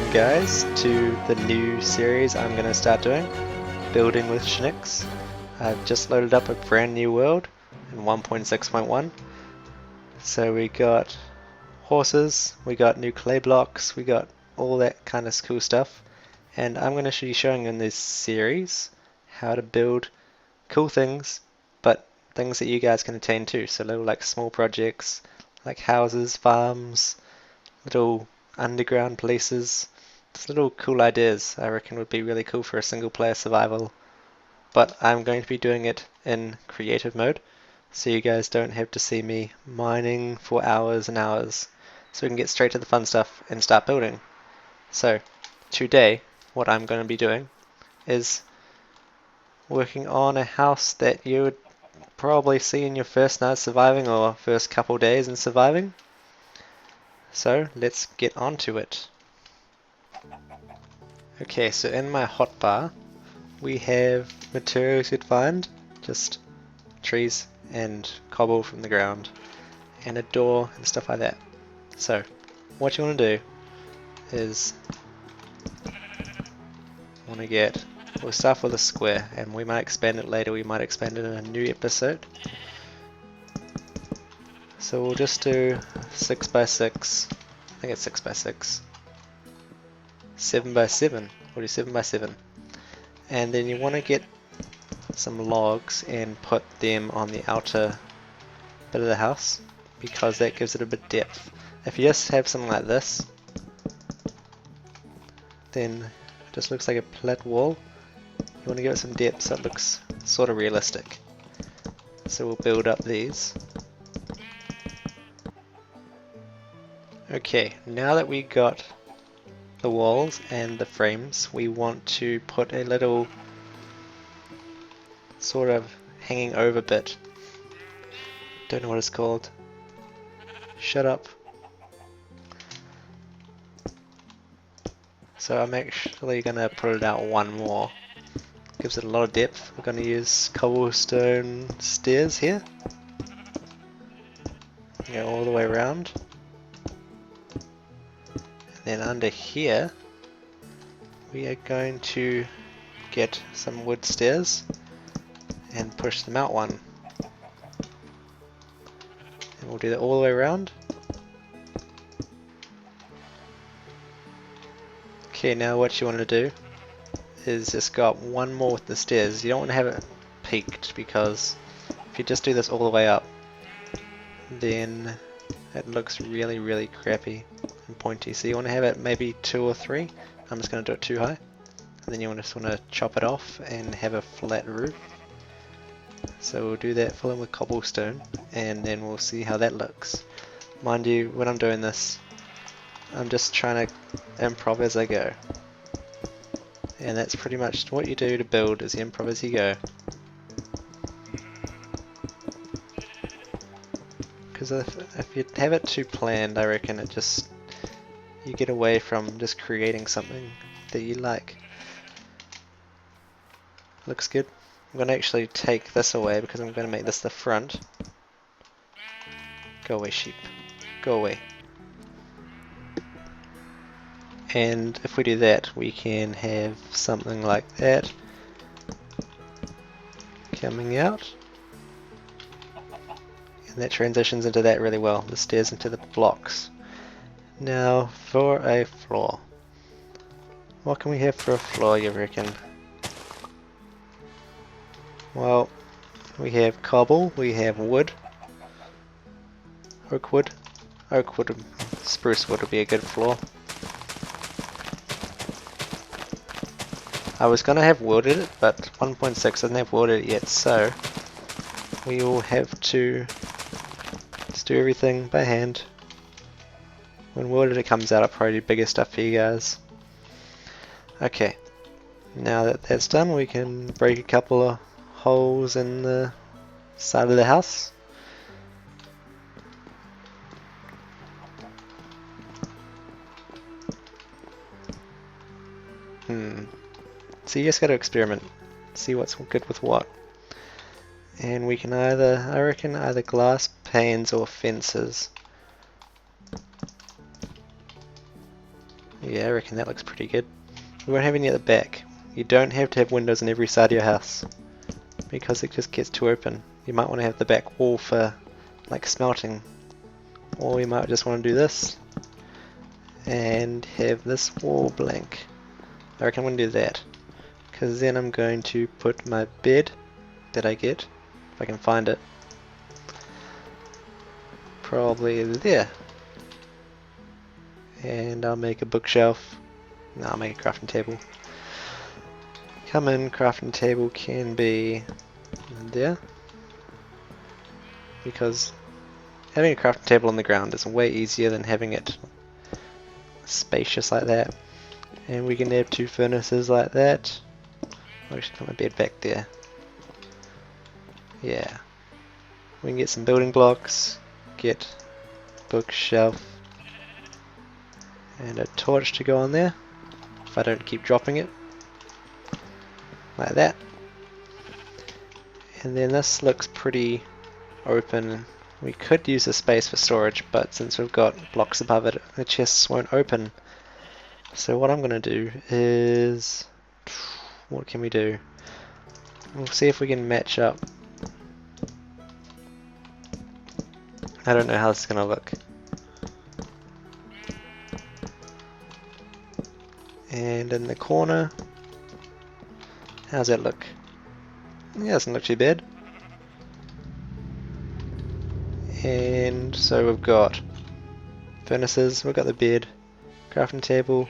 Welcome guys to the new series I'm going to start doing, Building with Schnicks. I've just loaded up a brand new world in 1.6.1. So we got horses, we got new clay blocks, we got all that kind of cool stuff. And I'm going to be showing in this series how to build cool things, but things that you guys can attain too. So little like small projects, like houses, farms, little underground places. Just little cool ideas I reckon would be really cool for a single player survival. But I'm going to be doing it in creative mode, so you guys don't have to see me mining for hours and hours. So we can get straight to the fun stuff and start building. So today what I'm going to be doing is working on a house that you would probably see in your first night surviving or first couple days in surviving. So let's get on to it. Okay, so in my hotbar we have materials you'd find, just trees and cobble from the ground and a door and stuff like that. So what you want to do is we'll start with a square and we might expand it later, we might expand it in a new episode. So we'll just do 6 by 6, I think it's 6 by 6, 7 by 7, we'll do 7 by 7. And then you want to get some logs and put them on the outer bit of the house, because that gives it a bit of depth. If you just have something like this, then it just looks like a flat wall. You want to give it some depth so it looks sort of realistic. So we'll build up these. Okay, now that we got the walls and the frames, we want to put a little sort of hanging over bit. Don't know what it's called. Shut up. So I'm actually gonna put it out one more. Gives it a lot of depth. We're gonna use cobblestone stairs here. Go all the way around. And then under here we are going to get some wood stairs and push them out one. And we'll do that all the way around. Okay, now what you want to do is just go up one more with the stairs. You don't want to have it peaked, because if you just do this all the way up, then it looks really crappy and pointy. So you want to have it maybe 2 or 3. I'm just going to do it too high. And then you just want to chop it off and have a flat roof. So we'll do that, fill in with cobblestone, and then we'll see how that looks. Mind you, when I'm doing this, I'm just trying to improv as I go. And that's pretty much what you do to build, is you improv as you go. Because if you have it too planned, I reckon you get away from just creating something that you like. Looks good. I'm going to actually take this away because I'm going to make this the front. Go away, sheep. Go away. And if we do that, we can have something like that coming out. And that transitions into that really well, the stairs into the blocks. Now for a floor. What can we have for a floor, you reckon? Well, we have cobble, we have wood, oak wood, spruce wood would be a good floor. I was gonna have wood in it, but 1.6 doesn't have wood in it yet, so we will have to just do everything by hand. When wood it comes out, I'll probably do bigger stuff for you guys. Okay, now that that's done, we can break a couple of holes in the side of the house. So you just gotta experiment, see what's good with what. And we can I reckon either glass panes or fences. Yeah, I reckon that looks pretty good. We won't have any at the back. You don't have to have windows on every side of your house because it just gets too open. You might want to have the back wall for like smelting, or you might just want to do this and have this wall blank. I reckon I'm going to do that because then I'm going to put my bed that I get, if I can find it, probably there. And I'll make a bookshelf. No, I'll make a crafting table. Come in, crafting table can be there. Because having a crafting table on the ground is way easier than having it spacious like that. And we can have 2 furnaces like that. I should put my bed back there. Yeah. We can get some building blocks, get bookshelf, and a torch to go on there if I don't keep dropping it like that. And then this looks pretty open. We could use the space for storage, but since we've got blocks above it, the chests won't open. So what I'm going to do is, what can we do? We'll see if we can match up. I don't know how this is going to look. And in the corner, how's that look? Yeah, doesn't look too bad. And so we've got furnaces, we've got the bed, crafting table.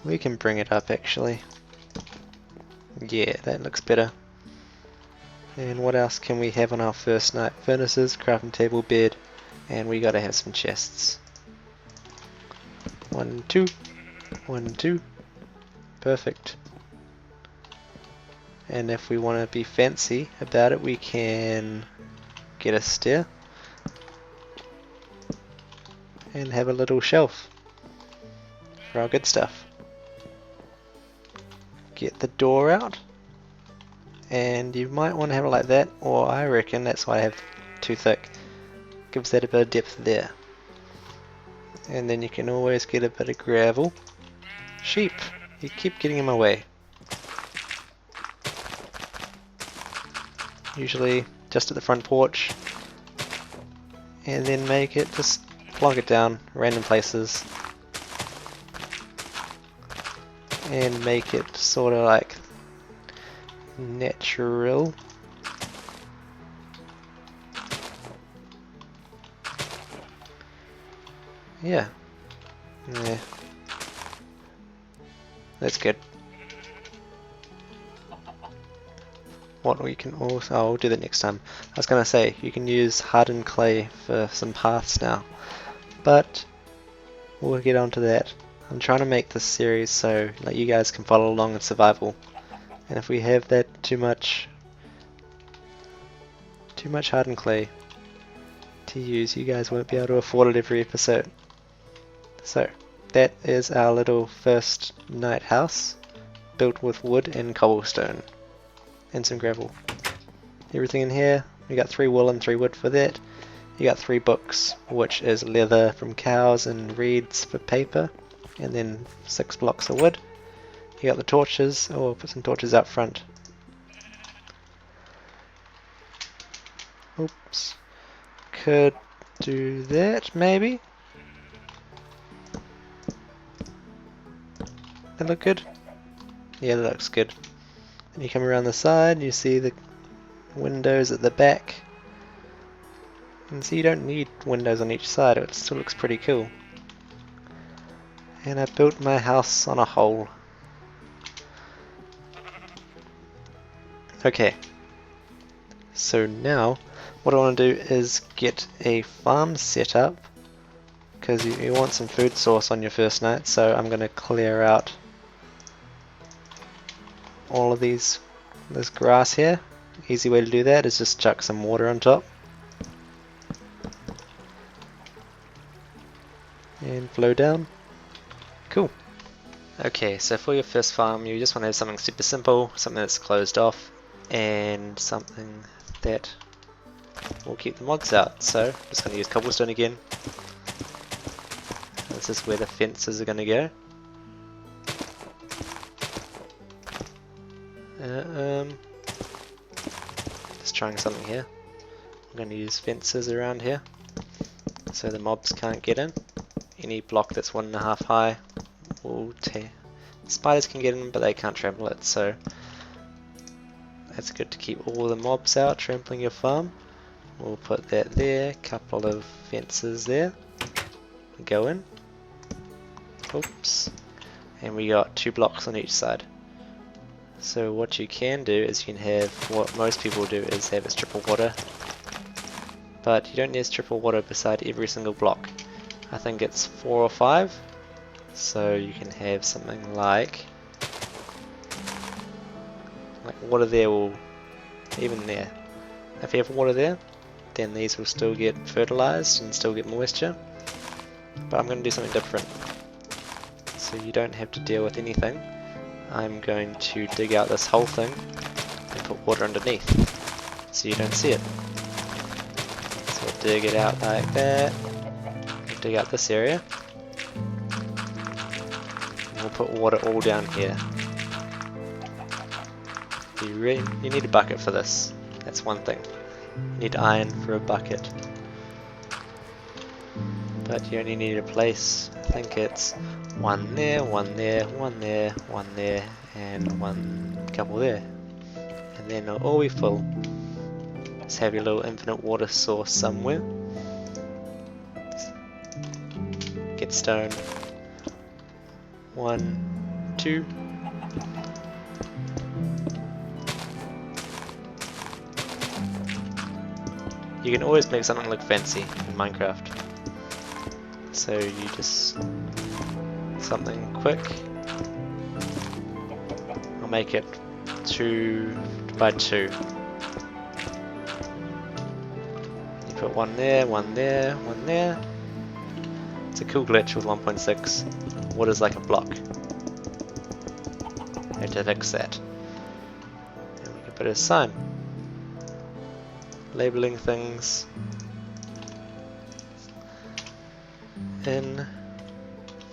We can bring it up actually. Yeah, that looks better. And what else can we have on our first night? Furnaces, crafting table, bed, and we gotta have some chests. 1, 2. 1, 2. Perfect. And if we want to be fancy about it, we can get a stair and have a little shelf for our good stuff. Get the door out, and you might want to have it like that, or I reckon that's why I have too thick. Gives that a bit of depth there. And then you can always get a bit of gravel. Sheep, you keep getting in my way. Usually just at the front porch. And then make it, just plonk it down random places. And make it sort of like natural. Yeah. Yeah. That's good. What we can also, I'll do that next time. I was gonna say, you can use hardened clay for some paths now. But we'll get onto that. I'm trying to make this series so like you guys can follow along in survival. And if we have that too much hardened clay to use, you guys won't be able to afford it every episode. So that is our little first night house, built with wood and cobblestone and some gravel. Everything in here, we got 3 wool and 3 wood for that. You got 3 books, which is leather from cows and reeds for paper, and then 6 blocks of wood. You got the torches, or put some torches out front. Oops. Could do that maybe. That look good? Yeah, that looks good. And you come around the side, you see the windows at the back. And see, you don't need windows on each side, it still looks pretty cool. And I built my house on a hole. Okay. So now, what I want to do is get a farm set up. Because you want some food source on your first night, so I'm going to clear out all of this grass here. Easy way to do that is just chuck some water on top and flow down. Cool. Okay, so for your first farm you just want to have something super simple, something that's closed off, and something that will keep the mods out. So I'm just going to use cobblestone again. This is where the fences are going to go. Just trying something here. I'm going to use fences around here so the mobs can't get in. Any block that's 1.5 high will tear. Spiders can get in, but they can't trample it, so that's good to keep all the mobs out trampling your farm. We'll put that there, couple of fences there. Go in. Oops. And we got 2 blocks on each side. So what you can do is you can have, what most people do is have is triple water. But you don't need triple water beside every single block. I think it's 4 or 5. So you can have something like water there will, even there. If you have water there, then these will still get fertilized and still get moisture. But I'm going to do something different. So you don't have to deal with anything. I'm going to dig out this whole thing and put water underneath so you don't see it. So we'll dig it out like that. We'll dig out this area. And we'll put water all down here. You need a bucket for this. That's one thing. You need iron for a bucket. But you only need a place. I think it's 1 there, 1 there, 1 there, 1 there, and 1 couple there. And then it'll all be full. Just have your little infinite water source somewhere. Get stone. 1, 2. You can always make something look fancy in Minecraft. So you just something quick. I'll make it 2 by 2. You put 1 there, 1 there, 1 there. It's a cool glitch with 1.6. Water's like a block. Have to fix that. And we can put a sign. Labeling things.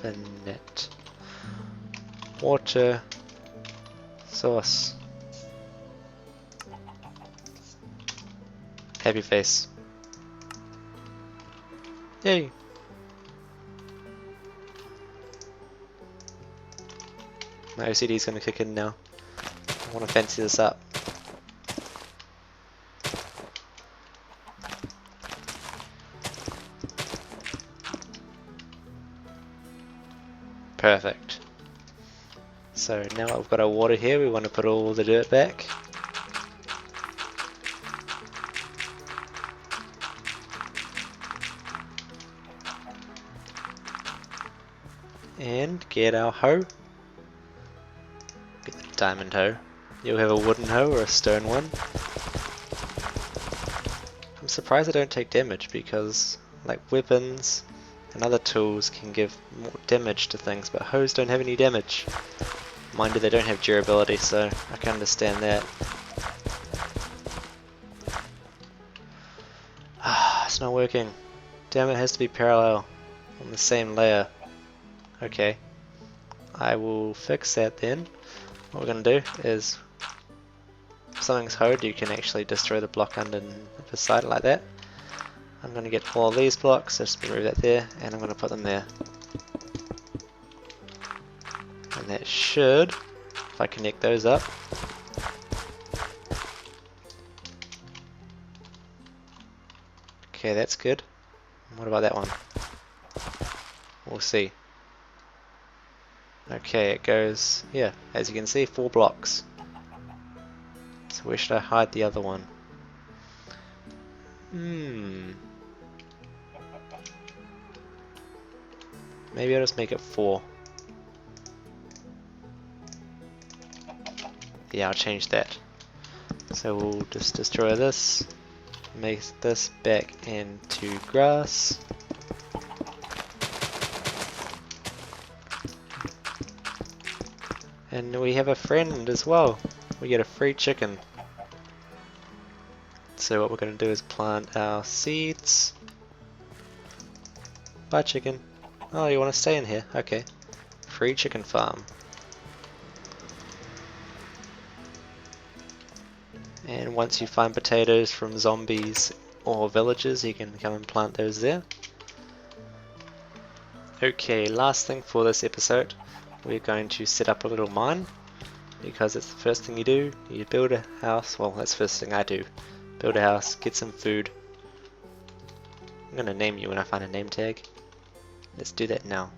Infinite water source. Happy face. Yay! My OCD is going to kick in now. I want to fancy this up. Perfect. So now we've got our water here, we want to put all the dirt back. And get our hoe. Get the diamond hoe. You'll have a wooden hoe or a stone one. I'm surprised I don't take damage because like weapons and other tools can give more damage to things, but hoes don't have any damage. Mind you, they don't have durability, so I can understand that. Ah, it's not working. Damn, it has to be parallel on the same layer. Okay, I will fix that then. What we're going to do is, if something's hoed, you can actually destroy the block under beside it like that. I'm going to get all of these blocks, so just remove that there, and I'm going to put them there. And that should, if I connect those up, okay, that's good. What about that one? We'll see. Okay, it goes, yeah, as you can see, 4 blocks. So where should I hide the other one? Maybe I'll just make it 4. Yeah, I'll change that. So we'll just destroy this, make this back into grass. And we have a friend as well. We get a free chicken. So what we're going to do is plant our seeds. Bye chicken. Oh, you want to stay in here? Okay. Free chicken farm. And once you find potatoes from zombies or villagers, you can come and plant those there. Okay, last thing for this episode, we're going to set up a little mine, because it's the first thing you do. You build a house, well that's the first thing I do. Build a house, get some food. I'm going to name you when I find a name tag. Let's do that now.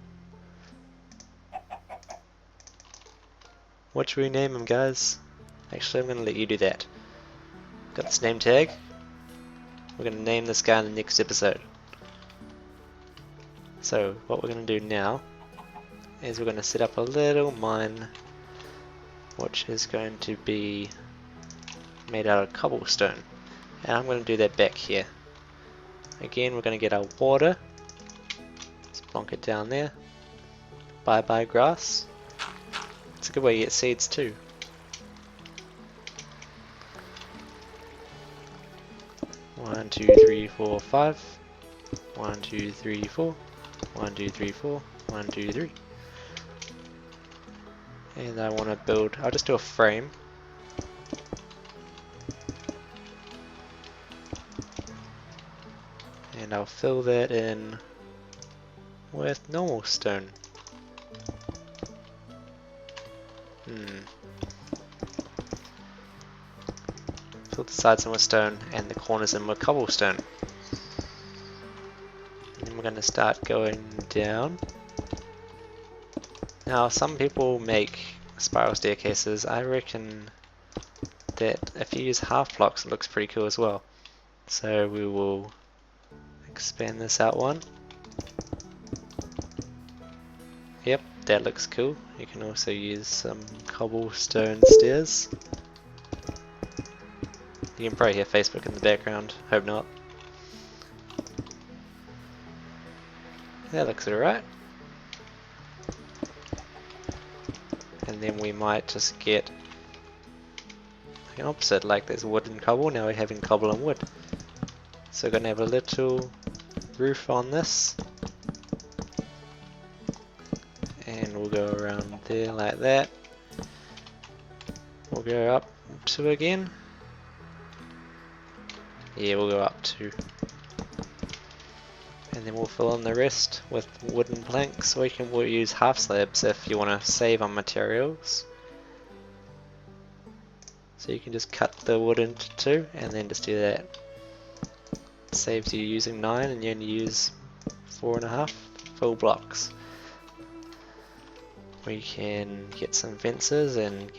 What should we name him, guys? Actually, I'm going to let you do that. Got this name tag. We're going to name this guy in the next episode. So what we're going to do now is we're going to set up a little mine, which is going to be made out of cobblestone. And I'm going to do that back here. Again, we're going to get our water. Let's plonk it down there. Bye bye grass. It's a good way to get seeds too. One, two, three, four, 5. 1, 2, 3, 4. 1, 2, 3, 4. 1, 2, 3. And I want to build, I'll just do a frame. And I'll fill that in with normal stone. Fill the sides in with stone and the corners in with cobblestone. And then we're going to start going down. Now some people make spiral staircases. I reckon that if you use half blocks it looks pretty cool as well. So we will expand this out one. Yep, that looks cool. You can also use some cobblestone stairs. You can probably hear Facebook in the background, hope not. That looks alright. And then we might just get like an opposite, like there's wood and cobble, now we're having cobble and wood. So we're going to have a little roof on this. And we'll go around there like that. We'll go up 2 again. Yeah, we'll go up 2. And then we'll fill in the rest with wooden planks. We'll use half slabs if you want to save on materials. So you can just cut the wood into 2 and then just do that. It saves you using 9 and you only use 4.5 full blocks. We can get some fences and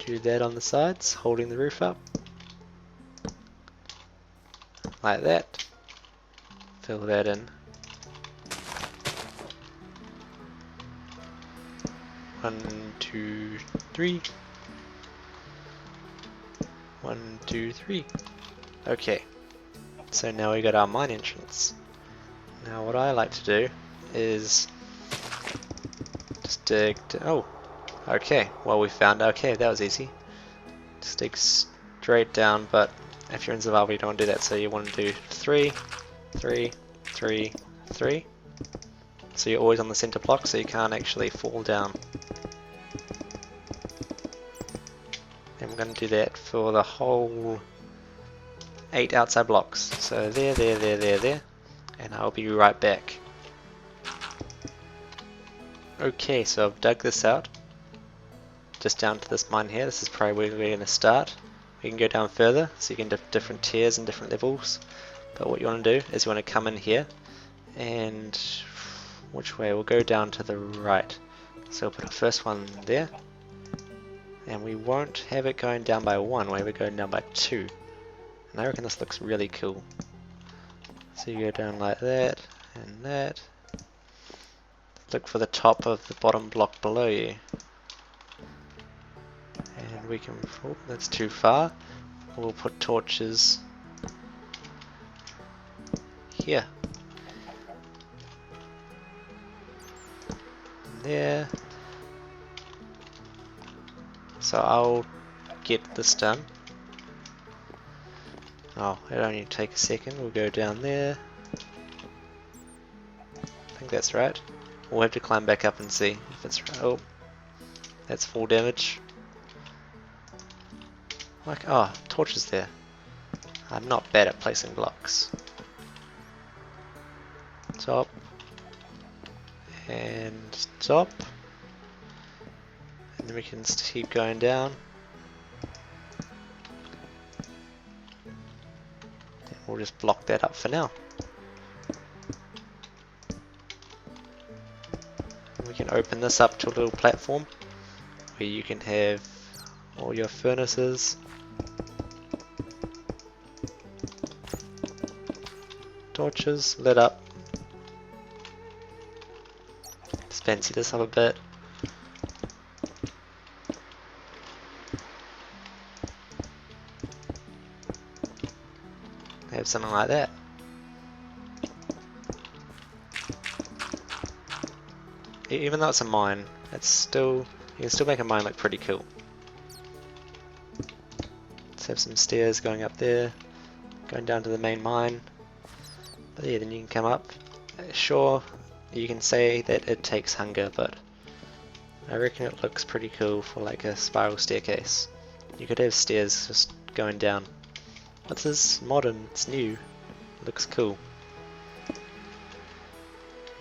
do that on the sides, holding the roof up. Like that. Fill that in. 1, 2, 3. 1, 2, 3. Okay. So now we got our mine entrance. Now what I like to do is just dig. Oh, okay. Well, we found. Okay, that was easy. Just dig straight down, but if you're in survival, you don't want to do that. So you want to do 3, 3, 3, 3. So you're always on the center block, so you can't actually fall down. And we're going to do that for the whole 8 outside blocks. So there, there, there, there, there. And I'll be right back. Okay, so I've dug this out. Just down to this mine here. This is probably where we're going to start. We can go down further, so you can do different tiers and different levels. But what you want to do is you want to come in here. And which way? We'll go down to the right. So we'll put our first one there. And we won't have it going down by 1, we're going down by 2. And I reckon this looks really cool. So you go down like that, and that. Look for the top of the bottom block below you. And we can, oh, that's too far. We'll put torches here. There. So I'll get this done. Oh, it'll only take a second. We'll go down there. think that's right. We'll have to climb back up and see if it's right. Oh, that's full damage. Like, oh, torches there. I'm not bad at placing blocks. Top. And top. And then we can keep going down. And we'll just block that up for now. We can open this up to a little platform where you can have all your furnaces, torches lit up. Let's fancy this up a bit. Have something like that. Even though it's a mine, it's still, you can still make a mine look pretty cool. Let's have some stairs going up there, going down to the main mine. But yeah, then you can come up. Sure, you can say that it takes hunger, but I reckon it looks pretty cool for like a spiral staircase. You could have stairs just going down. What's this? Modern, it's new. It looks cool.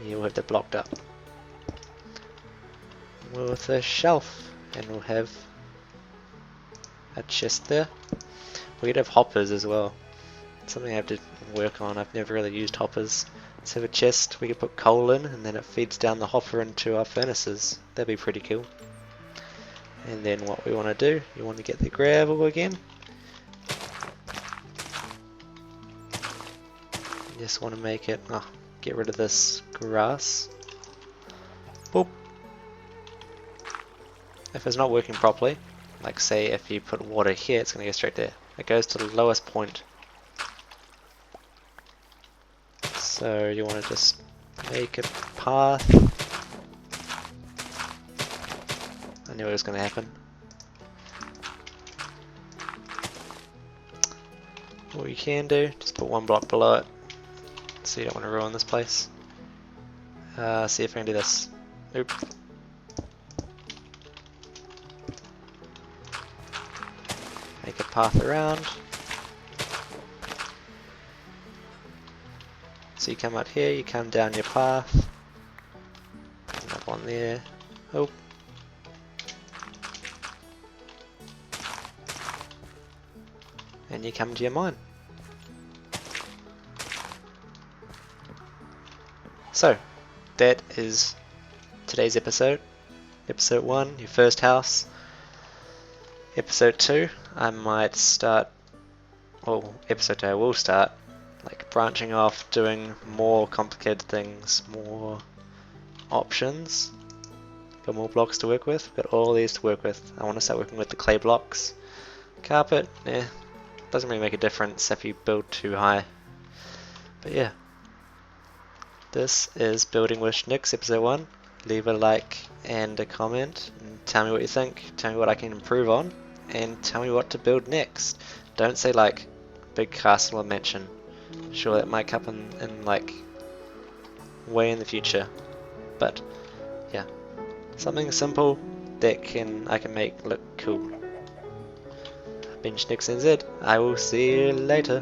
Yeah, we'll have that blocked up with a shelf, and we'll have a chest there. We could have hoppers as well. Something I have to work on. I've never really used hoppers. Let's have a chest we could put coal in, and then it feeds down the hopper into our furnaces. That'd be pretty cool. And then what we want to do, you want to get the gravel again. Just want to make it, get rid of this grass. Boop. If it's not working properly, like say if you put water here, it's going to go straight there. It goes to the lowest point. So you want to just make a path. I knew it was going to happen. What you can do, just put one block below it. So you don't want to ruin this place. See if I can do this. Nope. Make a path around. So you come out here, you come down your path. Another one there. Oh. And you come to your mine. So, that is today's episode. Episode 1, your first house. Episode 2, I might start, well, episode 2 I will start, like branching off, doing more complicated things, more options. Got more blocks to work with, got all these to work with. I want to start working with the clay blocks. Carpet, doesn't really make a difference if you build too high. But yeah. This is Building with Schnicks, episode 1. Leave a like and a comment and tell me what you think. Tell me what I can improve on and tell me what to build next. Don't say like big castle or mansion. Sure, that might come in like way in the future. But yeah, something simple that I can make look cool. I've been Schnicks NZ. I will see you later.